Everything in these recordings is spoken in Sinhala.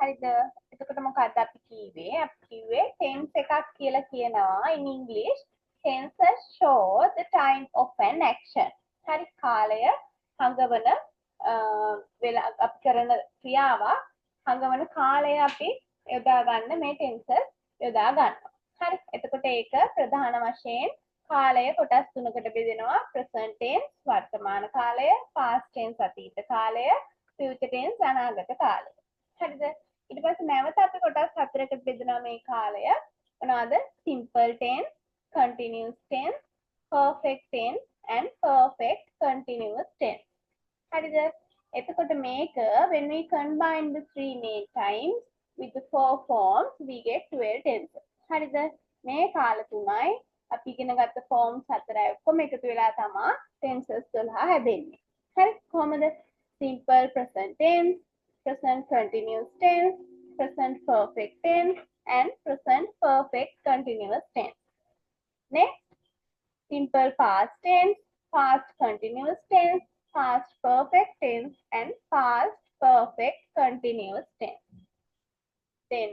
හරිද? එතකොට මොකක්ද අපි කිව්වේ? අපි කිව්වේ tense එකක් කියලා කියනවා in English. Tenses show the time of an action. හරි කාලය හඟවන වෙලා අපි කරන ක්‍රියාවක් හඟවන කාලය අපි යොදා ගන්න මේ tenses යොදා ගන්නවා. හරි. එතකොට ඒක ප්‍රධාන වශයෙන් කාලය කොටස් තුනකට බෙදෙනවා. present tense වර්තමාන කාලය, past tense අතීත කාලය, future tense අනාගත කාලය. හරිද? ඊට පස්සේ නැවත අපි කොටස් හතරකට බෙදනවා මේ කාලය. මොනවාද? simple tense, continuous tense, perfect tense and perfect continuous tense. හරිද? එතකොට මේක when we combine the three main times with the four forms we get 12 tenses. හරිද? මේ කාල තුනයි අපි ඉගෙන ගත්ත forms හතරයි ඔක්කොම එකතු වෙලා තමයි tenses 12 හැදෙන්නේ. හරි? කොහොමද? simple present tense, present continuous tense, present perfect tense and present perfect continuous tense. Next, simple past tense, past continuous tense, past perfect tense and past perfect continuous tense. Then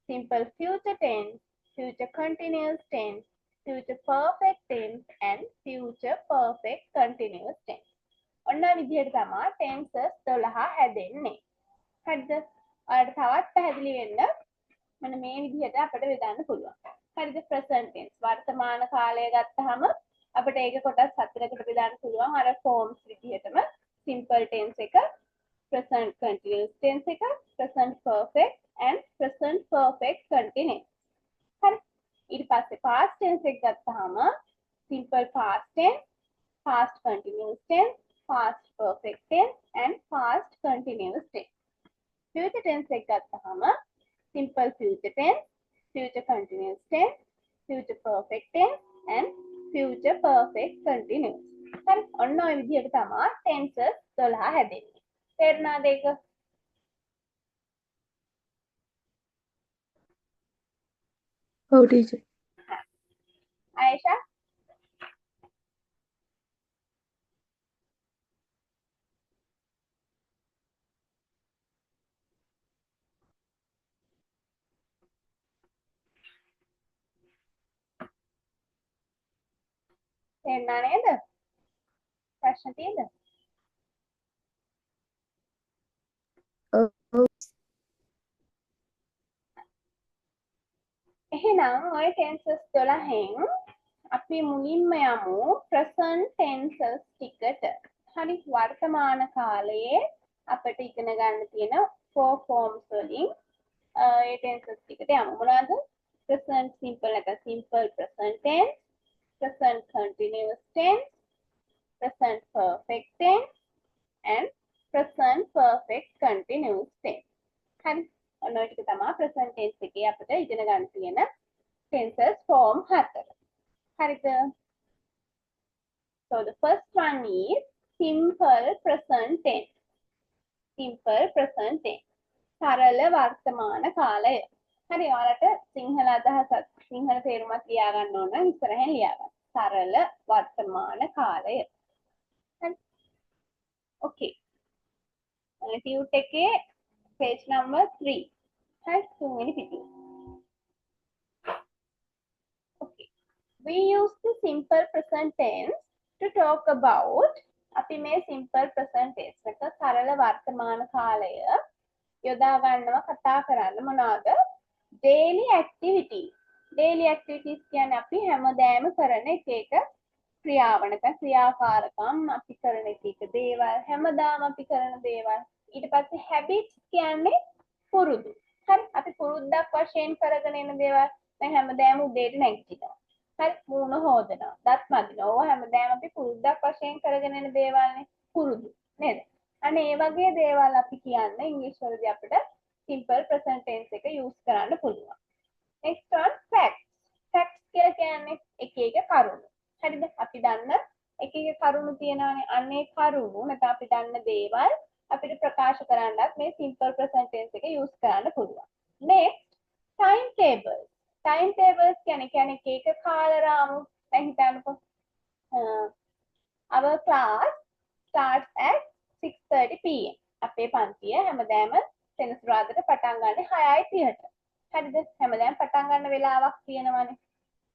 simple future tense, future continuous tense, future perfect tense and future perfect continuous tense. ඔන්න විදිහට තමයි tenses 12 හැදෙන්නේ. හරිද? ඔයාලට තවත් පැහැදිලි වෙන්න මෙන්න මේ විදිහට අපිට බෙදන්න පුළුවන්. හරිද? present tense වර්තමාන කාලය ගත්තාම අපිට ඒක කොටස් හතරකට බෙදන්න පුළුවන්. අර forms විදිහටම simple tense එක, present continuous tense එක, present perfect and present perfect continuous. හරි. ඊට පස්සේ past tense එක ගත්තාම simple past tense, past continuous tense, past perfect tense and past continuous tense. Future tense එක ගත්තාම simple future tense, future continuous tense, future perfect tense and future perfect continuous. හරි. ඔන්න ඔය විදිහට තමයි tenses 12 හැදෙන්නේ. තේරුණාද ඒක? ඔව් ටීචර්. ආයෂා තේරුණා නේද? ප්‍රශ්න තියෙද? ඔව්. එහෙනම් ඔය tenses 12න් අපි මුලින්ම යමු present tenses ටිකට. හරි. වර්තමාන කාලයේ අපිට ඉගෙන ගන්න තියෙන four forms වලින් ඒ tenses ටිකට යමු. මොනවද? present simple එක simple present tense, present continuous tense, present perfect tense and present perfect continuous tense. හරි. ඔන්න ඔය ටික තමයි present tense එකේ අපිට ඉගෙන ගන්න තියෙන tenses form 4. හරිද? So the first one is simple present tense. Simple present tense. සරල වර්තමාන කාලය. හරි. ඔයාලට සිංහල අදහසක් සිංහල තේරුමක් ලියා ගන්න ඕන නම් ඉස්සරහින් ලියා ගන්න. සරල වර්තමාන කාලය. හරි. Okay. Tute එකේ page number 3. හරි. තුන්වෙනි පිටුව. Okay. We use the simple present tense to talk about අපි මේ simple present tense එක සරල වර්තමාන කාලය යොදා ගන්නවා කතා කරන්න මොනවාද? daily activities. daily activities කියන්නේ අපි හැමදාම කරන එක ක්‍රියාවනක ක්‍රියාකාරකම් අපි කරන එක දේවල් හැමදාම අපි කරන දේවල්. ඊට පස්සේ habits කියන්නේ පුරුදු. හරි. අපි පුරුද්දක් වශයෙන් කරගෙන එන දේවල්. දැන් හැමදාම උදේට නැගිටිනවා. හරි. මූණ හොදනවා. දත් මදිනවා. ඕවා හැමදාම අපි පුරුද්දක් වශයෙන් කරගෙන එන දේවල්නේ. පුරුදු. නේද? අනේ ඒ වගේ දේවල් අපි කියන්නේ ඉංග්‍රීසි වලදී අපිට simple present tense එක use කරන්න පුළුවන්. next one facts. facts කියලා කියන්නේ එක කරුණු. හරිද? අපි දන්න එක කරුණු තියෙනවානේ. අන්නේ කරුණු නැත්නම් අපි දන්න දේවල් අපිට ප්‍රකාශ කරන්නත් මේ simple present tense එක use කරන්න පුළුවන්. next timetables. timetables කියන්නේ එක කාල රාමු. දැන් හිතන්නකෝ our class starts at 6:30 pm. අපේ පන්තිය හැමදාම සෙනසුරාදාට පටන් ගන්න 6:30ට. හරිද? හැමදාම පටන් ගන්න වෙලාවක් තියෙනවනේ.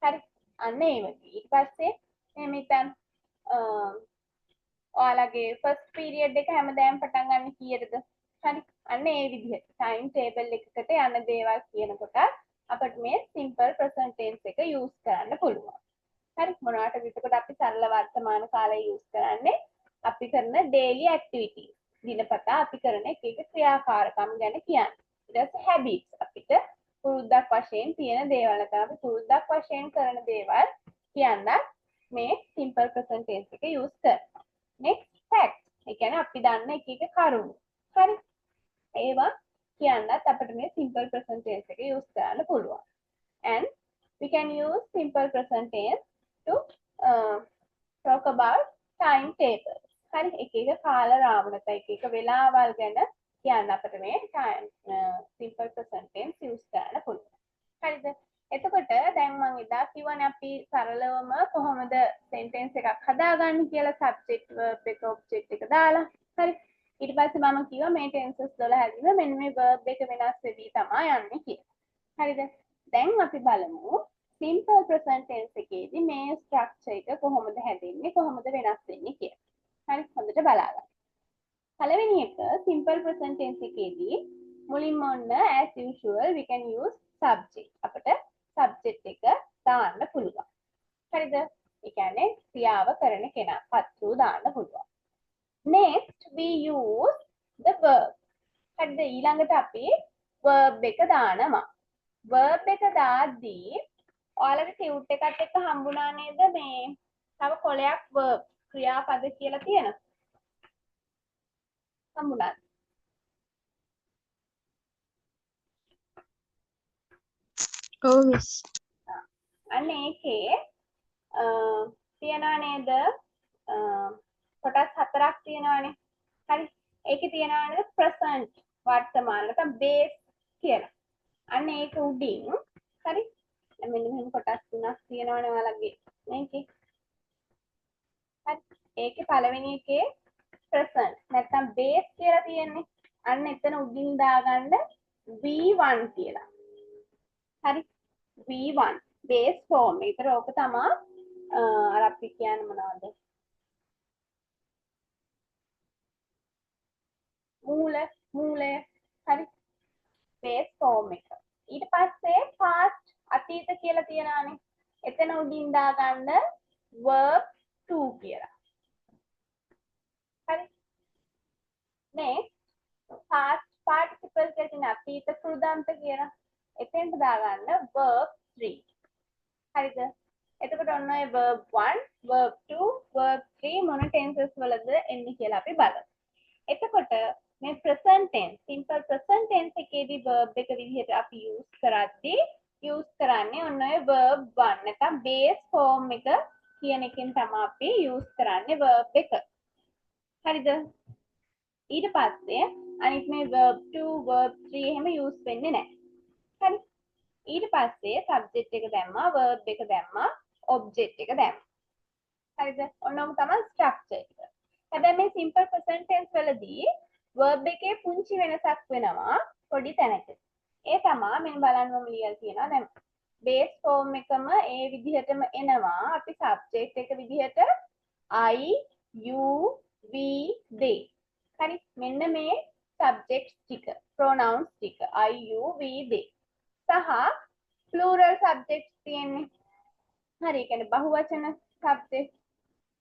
හරි. අන්න ඒ වගේ. ඊට පස්සේ එහෙම හිතන්න ඔයාලගේ ෆස්ට් පීරියඩ් එක හැමදාම පටන් ගන්න කීයටද? හරි. අන්න ඒ විදිහට ටයිම් ටේබල් එකකට යන දේවල් කියනකොට අපිට මේ සිම්පල් ප්‍රසන්ට් ටෙන්ස් එක යූස් කරන්න පුළුවන්. හරි. මොනවාටද එතකොට අපි සරල වර්තමාන කාලය යූස් කරන්නේ? අපි කරන ඩේලි ඇක්ටිවිටීස්. දිනපතා අපි කරන එක එක ක්‍රියාකාරකම් ගැන කියන්නේ. ඊට පස්සේ හැබිට්ස් අපිට පුරුද්දක් වශයෙන් තියෙන දේවල්. නැත්නම් අපි පුරුද්දක් වශයෙන් කරන දේවල් කියන්න මේ සිම්පල් ප්‍රසන්ට් ටෙන්ස් එක යූස් කරනවා. next facts. ඒ කියන්නේ අපි දන්න එක එක කරුණු. හරි. ඒවා කියන්නත් අපිට මේ simple present tense එක use කරන්න පුළුවන්. And we can use simple present tense to talk about timetable. හරි. එක එක කාල රාමුව නැත්නම් එක එක වෙලාවල් ගැන කියන්න අපිට මේ simple present tense use කරන්න පුළුවන්. හරිද? එතකොට දැන් මම එදා කිව්වනේ අපි සරලවම කොහොමද sentence එකක් හදාගන්නේ කියලා subject verb එක object එක දාලා. හරි. ඊට පස්සේ මම කිව්වා මේ tenses 12 මෙන්න මේ verb එක වෙනස් වෙවි තමයි යන්නේ කියලා. හරිද? දැන් අපි බලමු simple present tense එකේදී මේ structure එක කොහොමද හැදෙන්නේ කොහොමද වෙනස් වෙන්නේ කියලා. හරි. හොඳට බලන්න. පළවෙනි එක simple present tense එකේදී මුලින්ම ඔන්න as usual we can use subject. අපිට subject එක දාන්න පුළුවන්. හරිද? ඒ කියන්නේ ක්‍රියාව කරන කෙනා පත්තු දාන්න පුළුවන්. Next we use the verb. හරිද? ඊළඟට අපි verb එක දානවා. verb එක දාද්දී ඔයාලගේ ටියුට් එකත් එක්ක හම්බුණා නේද මේ තව කොලයක් verb ක්‍රියාපද කියලා තියෙනවා. හම්බුණාද? Oh, miss. අන්න ඒකේ තියනවා නේද කොටස් 4ක් තියෙනවානේ. හරි. ඒකේ තියනවා නේද present වර්තමාන නැත්නම් base කියලා. අන්න ඒක උඩින් හරි. මෙන්න මෙහෙම කොටස් 3ක් තියෙනවනේ ඔයාලගේ මේකේ. හරි. ඒකේ පළවෙනි එකේ present නැත්නම් base කියලා තියෙන්නේ. අන්න එතන උඩින් දාගන්න V1 කියලා. හරි. V1 base form. ඒතර ඕක තමයි අර අපි කියන්නේ මොනවද? මූලය. හරි. base form එක. ඊට පස්සේ past අතීත කියලා තියනානේ. එතන උඩින් දාගන්න verb 2 කියලා. හරි. next past participle කියලා තියෙන අතීත කෘදාන්ත කියලා. එතෙන්ට දාගන්න verb 3. හරිද? එතකොට ඔන්න ඔය verb 1, verb 2, verb 3 මොන tenses වලද එන්නේ කියලා අපි බලමු. එතකොට මේ present tense, simple present tense එකේදී verb එක විදිහට අපි use කරද්දී use කරන්නේ ඔන්න ඔය verb 1 නැත්නම් base form එක කියන එකෙන් තමයි අපි use කරන්නේ verb එක. හරිද? ඊට පස්සේ අනිත් මේ verb 2, verb 3 එහෙම use වෙන්නේ නැහැ. හරි. ඊට පස්සේ subject එක දැම්මා, verb එක දැම්මා, object එක දැම්මා. හරිද? ඔන්නෝම තමයි structure එක. හැබැයි මේ simple present tense වලදී verb එකේ පුංචි වෙනසක් වෙනවා පොඩි තැනකදී. ඒ තමයි මෙන්න බලන්නම ලියලා තියෙනවා. දැන් base form එකම ඒ විදිහටම එනවා. අපි subject එක විදිහට I, you, we, they. හරි. මෙන්න මේ subjects ටික, pronouns ටික I, you, we, they. සහ plural subjects තියෙන්නේ. හරි. ඒ කියන්නේ බහුවචන subject.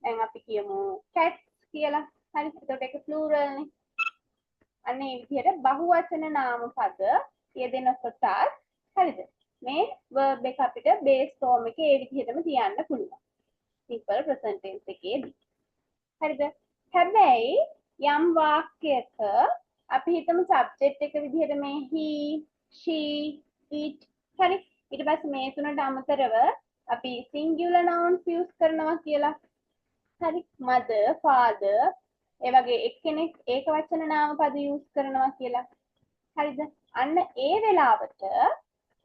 දැන් අපි කියමු cats කියලා. හරි. එතකොට ඒක plural නේ. අන්න ඒ විදිහට බහුවචන නාම පද යෙදෙන කොටස් හරිද? මේ verb එක අපිට base form එකේ ඒ විදිහටම තියන්න පුළුවන්. simple present tense එකේදී. හරිද? හැබැයි යම් වාක්‍යයක අපි හිතමු subject එක විදිහට මේ he, she, it හරි. ඊට පස්සේ මේ තුනට අමතරව අපි singular nouns use කරනවා කියලා. හරි. mother, father ඒ වගේ එක්කෙනෙක් ඒක වචන නාම පද use කරනවා කියලා. හරිද? අන්න ඒ වෙලාවට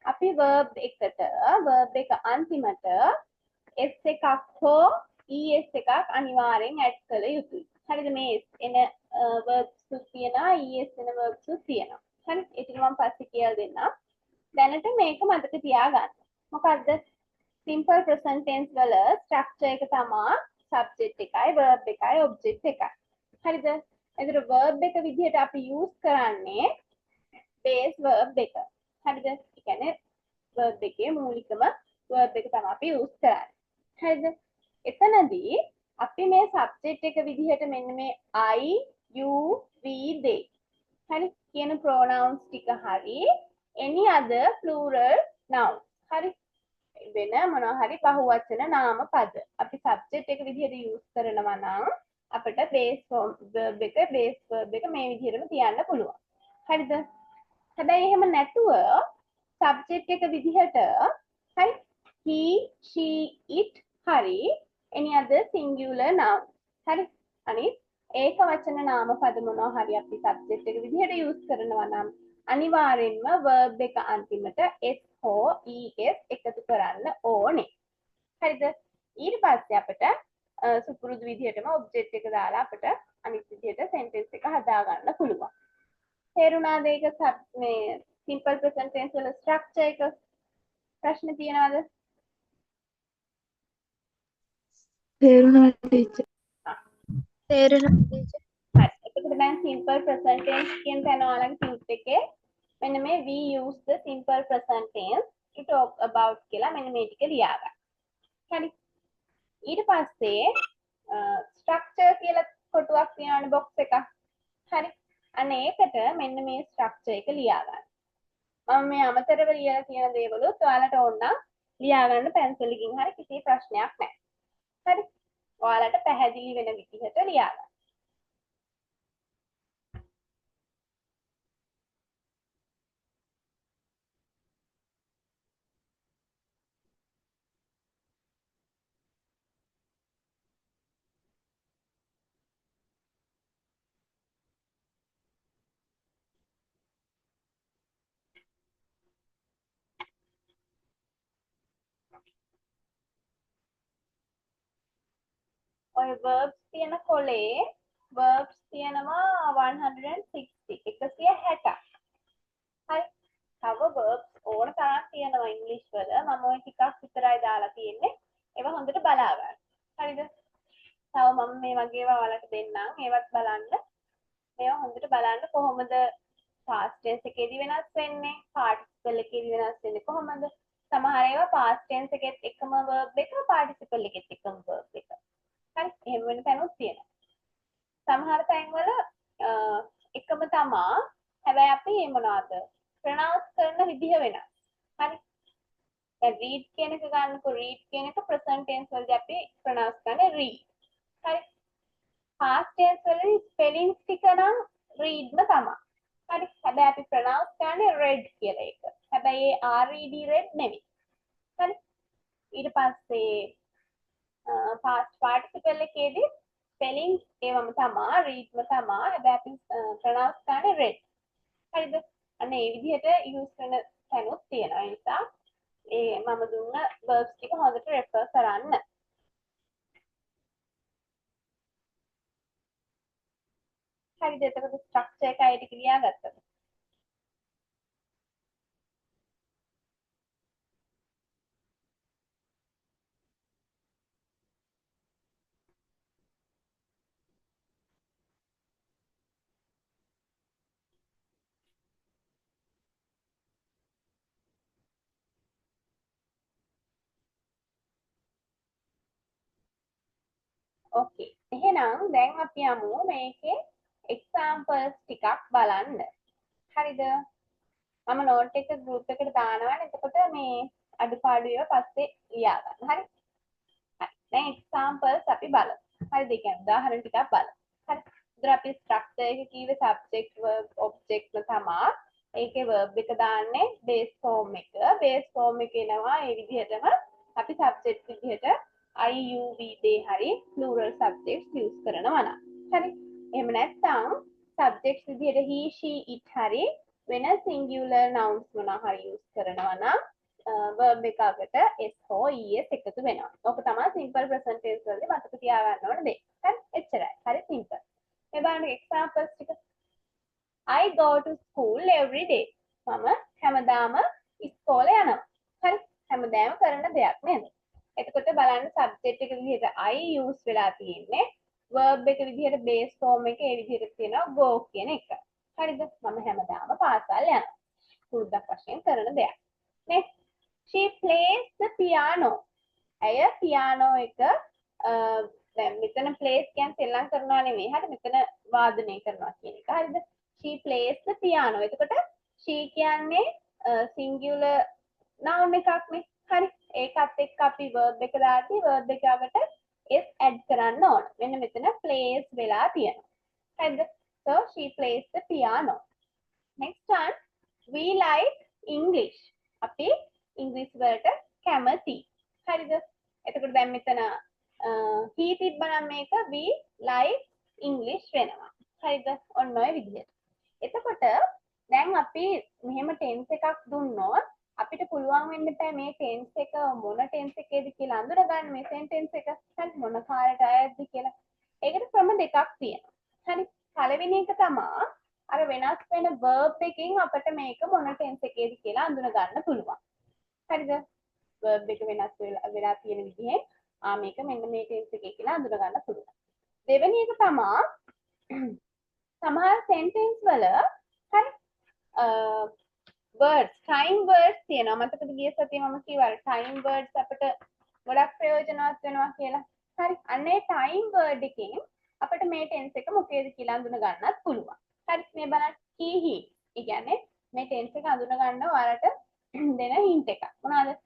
අපි verb එකට verb එක අන්තිමට s එකක් හෝ es එකක් අනිවාර්යෙන් add කළ යුතුයි. හරිද? මේ එන verbs තියෙනවා es එන verbs තියෙනවා. හරි ඒ ටික මම පස්සේ කියලා දෙන්නම්. දැනට මේක මතක තියාගන්න. මොකද්ද? simple present tense වල structure එක තමයි subject එකයි verb එකයි object එකයි. හරිද? එතකොට verb එක විදිහට අපි use කරන්නේ base verb එක. හරිද? ඒ කියන්නේ verb එකේ මූලිකම verb එක තමයි අපි use කරන්නේ. හරිද? එතනදී අපි මේ subject එක විදිහට මෙන්න මේ I, you, we, they හරි කියන pronouns ටික හරි any other plural noun හරි වෙන මොනවා හරි බහුවචන නාම පද අපි subject එක විදිහට use කරනවා නම් අපිට base verb එක මේ විදිහටම තියන්න පුළුවන්. හරිද? හැබැයි එහෙම නැතුව subject එක විදිහට හරි he, she, it හරි any other singular noun හරි අනිත් ඒක වචන නාම පද මොනවා හරි අපි subject එක විදිහට use කරනවා නම් අනිවාර්යෙන්ම verb එක අන්තිමට s හෝ es එකතු කරන්න ඕනේ. හරිද? ඊට පස්සේ අපිට සුපුරුදු විදිහටම object එක දාලා අපිට අනිත් විදිහට sentence එක හදා ගන්න පුළුවන්. තේරුණාද ඒක මේ simple present tense වල structure එක? ප්‍රශ්න තියෙනවද? තේරුණා ටීචර්. තේරුණා ටීචර්. හරි. එතකොට දැන් simple present tense කියන තැන ඔයාලගේ tip එකේ මෙන්න මේ we use the simple present tense to talk about කියලා මෙන්න මේ ටික ලියා ගන්න. හරි. ඊට පස්සේ structure කියලා කොටුවක් තියෙනවනේ box එකක්. හරි. අන්න ඒකට මෙන්න මේ structure එක ලියා ගන්න. මම මේ අමතරව ලියලා තියෙන දේවලුත් ඔයාලට ඕන නම් ලියා ගන්න පැන්සල් එකකින් හරි කිසි ප්‍රශ්නයක් නැහැ. හරි. ඔයාලට පැහැදිලි වෙන විදිහට ලියා ගන්න. ඔය verbs තියෙන කොලේ verbs තියෙනවා 160 160ක්. හරි. තව verbs ඕන තරම් තියෙනවා ඉංග්‍රීසි වල. මම ওই ටිකක් විතරයි දාලා තියෙන්නේ. ඒවා හොඳට බලා ගන්න. හරිද? තව මම මේ වගේ ඒවා ඔයාලට දෙන්නම්. ඒවත් බලන්න. මේවා හොඳට බලන්න කොහොමද past tense එකේදී වෙනස් වෙන්නේ? participle එකේදී වෙනස් වෙන්නේ කොහොමද? සමහර ඒවා past tense එකෙත් එකම verb එක participle එකෙත් එකම verb එක. හරි එහෙම වෙන තැනුත් තියෙනවා. සමහර තැන්වල එකම තමා හැබැයි අපි මොනවද ප්‍රොනවුන්ස් කරන විදිහ වෙනස්. හරි. දැන් read කියන එක ගන්නකො read කියන එක present tense වලදී අපි ප්‍රොනවුන්ස් කරන්නේ read. හරි. past tense වලදී spelling ටික නම් readම තමයි. හරි. හැබැයි අපි ප්‍රොනවුන්ස් කරන්නේ read කියලා එක. හැබැයි ඒ red read නෙමෙයි. හරි. ඊට පස්සේ past participle එකේදී spelling ඒවම තමා readම තමා හැබැයි අපි pronounce කරන්නේ read. හරිද? අන්න ඒ විදිහට use කරන තැනුත් තියෙනවා. ඒ නිසා ඒ මම දුන්න verbs ටික හොඳට refer කරන්න. හරිද? එතකොට structure එක අයිති ක්‍රියා ගත්තද? ඕකේ. එහෙනම් දැන් අපි යමු මේකේ examples ටිකක් බලන්න. හරිද? මම note එක group එකට දානවානේ. එතකොට මේ අඩුපාඩු ඒවා පස්සේ ලියා ගන්න. හරි? හරි. දැන් examples අපි බලමු. හරිද? ඒ කියන්නේ උදාහරණ ටිකක් බලමු. හරි. ඉතින් අපි structure එක කීවේ subject verb object තමයි. ඒකේ verb එක දාන්නේ base form එක. base form එක එනවා ඒ විදිහටම අපි subject විදිහට I, you, we, they හරි plural subjects use කරනවා නම්. හරි. එහෙම නැත්නම් subjects විදිහට he, she, it හරි වෙන singular nouns මොනවා හරි use කරනවා නම් verb එකකට s හෝ es එකතු වෙනවා. ඕක තමයි simple present tense වලදී මතක තියාගන්න ඕන දේ. හරි එච්චරයි. හරි simple. මේ බලන්න examples ටික. I go to school every day. මම හැමදාම ඉස්කෝලේ යනවා. හරි. හැමදාම කරන දෙයක් නේද? එතකොට බලන්න සබ්ජෙක්ට් එක විදිහට I use වෙලා තියෙන්නේ. verb එක විදිහට base form එක ඒ විදිහට තියෙනවා go කියන එක. හරිද? මම හැමදාම පාසල් යනවා. පුරුද්දක් වශයෙන් කරන දෙයක්. Next. She plays the piano. ඇය පියානෝ එක දැන් මෙතන ප්ලේස් කියන්නේ සෙල්ලම් කරනවා නෙමෙයි. හරි මෙතන වාදනය කරනවා කියන එක. හරිද? She plays the piano. එතකොට she කියන්නේ singular noun එකක් නේ. හරි. ඒකත් එක්ක අපි verb එක දාද්දී verb එකකට s add කරන්න ඕන. මෙන්න මෙතන plays වෙලා තියෙනවා. හරිද? So she plays the piano. Next one, we like English. අපි ඉංග්‍රීසි වලට කැමති. හරිද? එතකොට දැන් මෙතන he තිබ්බනම් මේක we like English වෙනවා. හරිද? ඔන්න ඔය විදිහට. එතකොට දැන් අපි මෙහෙම tense එකක් දුන්නොත් අපිට පුළුවන් වෙන්න බෑ මේ tense එක මොන tense එකේද කියලා අඳුරගන්න මේ sentence එක. හරි මොන කාලයට අයත්ද කියලා. ඒකට ක්‍රම දෙකක් තියෙනවා. හරි. පළවෙනි එක තමයි අර වෙනස් වෙන verb එකකින් අපිට මේක මොන tense එකේද කියලා අඳුන ගන්න පුළුවන්. හරිද? verb එක වෙනස් වෙලා තියෙන විදිහෙන් මේක මෙන්න මේ tense එකේ කියලා අඳුන ගන්න පුළුවන්. දෙවෙනි එක තමයි සමහර sentence වල හරි words time words තියෙනවා. මතකද ගිය සතියේ මම කිව්වා time words අපිට ගොඩක් ප්‍රයෝජනවත් වෙනවා කියලා. හරි. අන්න ඒ time word එකෙන් අපිට මේ tense එක මොකේද කියලා අඳුන ගන්නත් පුළුවන්. හරි මේ බලන්න he he. ඒ කියන්නේ මේ tense එක අඳුන ගන්න ඔයාලට දෙන hint එකක්. මොනවාද?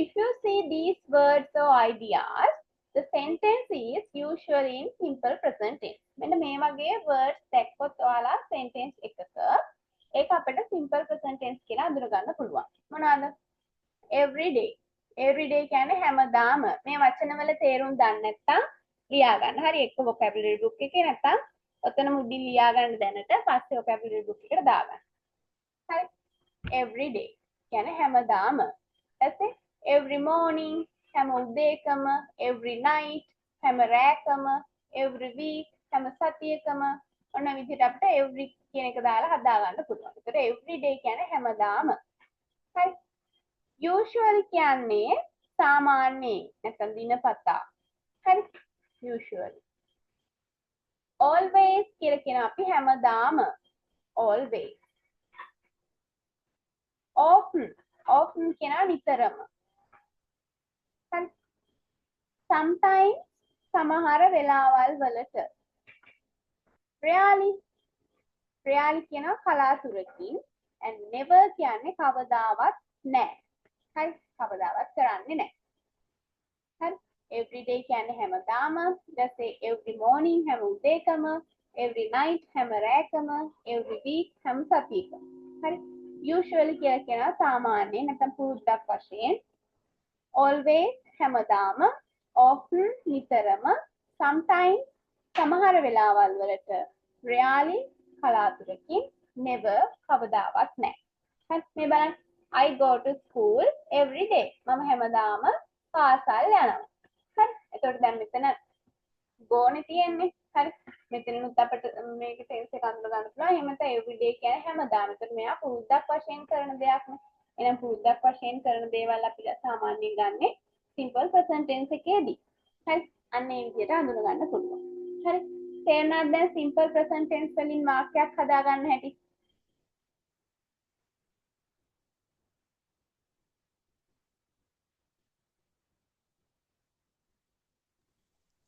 If you see these words or ideas, the sentence is usually in simple present tense. මෙන්න මේ වගේ words දැක්කොත් ඔයාලා sentence එකක ඒක අපිට simple present tense කියලා අඳුන ගන්න පුළුවන්. මොනවාද? Every day. Every day කියන්නේ හැමදාම. මේ වචනවල තේරුම් දන්නේ නැත්නම් ලියා ගන්න. හරි එක්ක vocabulary book එකේ නැත්නම් ඔතන මුඩින් ලියා ගන්න දැනට පස්සේ vocabulary book එකට දාගන්න. හරි. Every day කියන්නේ හැමදාම. ඊපස්සේ every morning හැම උදේකම, every night හැම රැකම, every week හැම සතියකම ඔන්න විදිහට අපිට every කියන එක දාලා හදා ගන්න පුළුවන්. ඒතර every day කියන්නේ හැමදාම. හරි. usually කියන්නේ සාමාන්‍යයෙන් නැත්නම් දිනපතා. හරි. usually. always කියලා කියන අපි හැමදාම. always. often. often කියනවා නිතරම. හරි. sometimes සමහර වෙලාවල් වලට. rarely. rarely කියනවා කලාතුරකින් and never කියන්නේ කවදාවත් නැහැ. හරි කවදාවත් කරන්නේ නැහැ. හරි every day කියන්නේ හැමදාම. ඊට every morning හැම උදේකම, every night හැම රැකම, every week හැම සතියකම. හරි usually කියලා කියනවා සාමාන්‍යයෙන් නැත්නම් පුරුද්දක් වශයෙන්. always හැමදාම, often නිතරම, sometimes සමහර වෙලාවල් වලට, rarely කලාතුරකින්, never කවදාවත් නැහැ. හරි මේ බලන්න I go to school every day. මම හැමදාම පාසල් යනවා. හරි එතකොට දැන් මෙතන go නේ තියෙන්නේ. හරි මෙතනනුත් අපිට මේක tense එක අඳුන ගන්න පුළුවන්. එහෙම නැත්නම් every day කියන්නේ හැමදාම. එතකොට මෙයා පුරුද්දක් වශයෙන් කරන දෙයක් නේ. එහෙනම් පුරුද්දක් වශයෙන් කරන දේවල් අපි සාමාන්‍යයෙන් ගන්නෙ simple present tense එකේදී. හරි අන්න ඒ විදිහට අඳුන ගන්න පුළුවන්. හරි තේරුණාද දැන් simple present tense වලින් වාක්‍යයක් හදා ගන්න හැටි?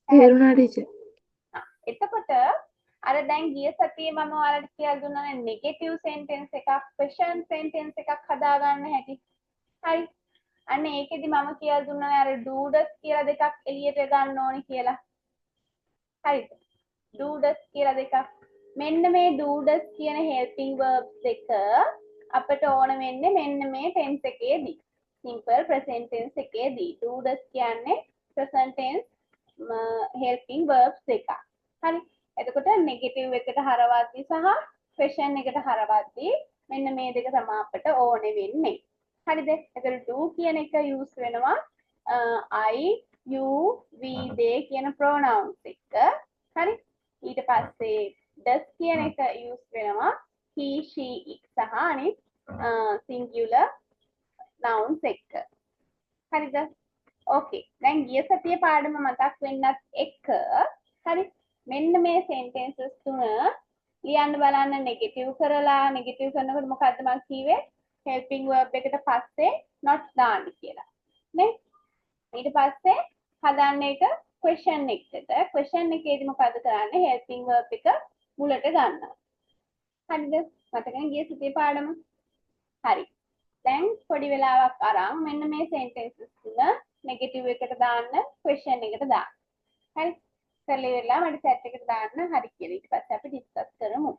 තේරුණා ටීචර්. එතකොට අර දැන් ගිය සතියේ මම ඔයාලට කියලා දුන්නානේ negative sentence එකක් question sentence එකක් හදා ගන්න හැටි. හරි. අන්න ඒකෙදි මම කියලා දුන්නානේ අර do does කියලා දෙකක් එළියට ගන්න ඕනි කියලා. හරිද? do does කියලා දෙකක්. මෙන්න මේ do does කියන helping verbs දෙක අපිට ඕන වෙන්නේ මෙන්න මේ tense එකේදී. simple present tense එකේදී do does කියන්නේ present tense helping verbs දෙකක්. හරි. එතකොට negative එකට හරවද්දී සහ question එකට හරවද්දී මෙන්න මේ දෙක තමයි අපිට ඕනේ වෙන්නේ. හරිද? එතකොට do කියන එක use වෙනවා I, you, we, they කියන pronouns එක. හරි. ඊට පස්සේ does කියන එක use වෙනවා he she it සහ අනිත් singular nouns එක්ක. හරිද? ඕකේ. දැන් ගිය සතියේ පාඩම මතක් වෙන්නත් එක්ක හරි මෙන්න මේ sentences තුන ලියන්න බලන්න නෙගටිව් කරලා නෙගටිව් කරනකොට මොකද්ද මම කිව්වේ helping verb එකට පස්සේ not දාන්න කියලා නේ ඊට පස්සේ හදන්න එක question එකකට question එකේදී මොකද්ද කරන්නේ helping verb එක මුලට ගන්නවා හරිද මතකනේ ගිය සතියේ පාඩම හරි දැන් පොඩි වෙලාවක් අරන් මෙන්න මේ sentences තුන නෙගටිව් එකට දාන්න question එකට දාන්න හරි කරලා ඉවරලා මට chat එකට දාන්න හරි කියලා ඊට පස්සේ අපි ඩිස්කස් කරමු